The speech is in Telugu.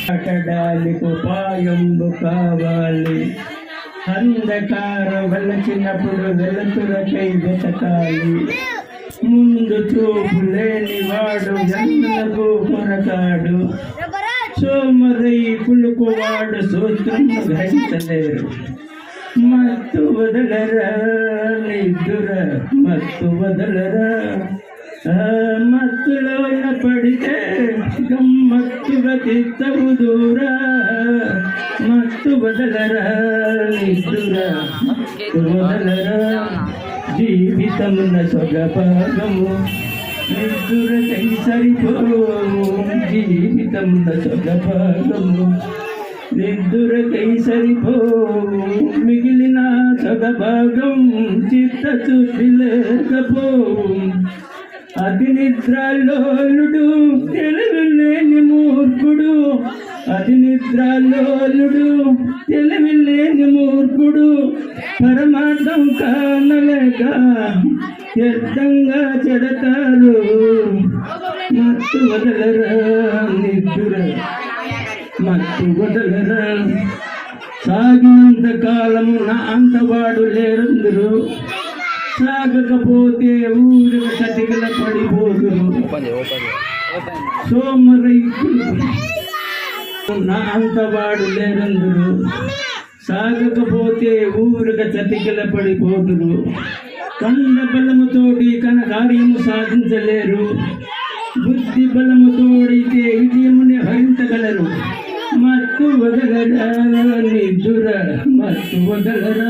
కట్టడానికి ఉపాయంబు కావాలి. అంధకార వెలచినప్పుడు వెలుతురకై వెతకాలి. ముందు చూపు లేని వాడు జన్మలకు కొరకాడు. సోమరై పులుకువాడు సూత్రము గ్రహించలేరు. మత్తు వదలరా నిద్దుర మత్తు వదలరా. మత్తులోన పడితే గమ్మత్తుగా తిత్తవు దూరా. మత్తు వదలరా నిద్దుర మత్తు వదలరా. జీవితమున సొగభాగము నిద్దురకై సరిపోవు. జీవితమున సొగభాగము నిద్దురకై సరిపోవు. మిగిలిన సగభాగం చిత్తశుద్ధి లేకపోవు. అతి నిద్రలోలుడు తెలివిలేని మూర్ఖుడు. అతి నిద్రలోలుడు తెలివిలేని మూర్ఖుడు. పరమార్థం కానలేక వ్యర్థంగా చెడతారు. మత్తు వదలరా నిద్దుర మత్తు వదలరా. సాగినంత కాలము నా అంతవాడు లేరందరూ. సాగకపోతే ఊరు చతికిల పడిపోదురు. సోమరైతులు నా అంతవాడు లేరందరూ. సాగకపోతే ఊరుక చతికిల పడిపోదురు. కండ బలముతోటి కార్యము సాధించలేరు. బుద్ధి బలముతోడైతే విజయముని హరించగలరు. మత్తు వదలరా నిద్దుర మత్తు వదలరా.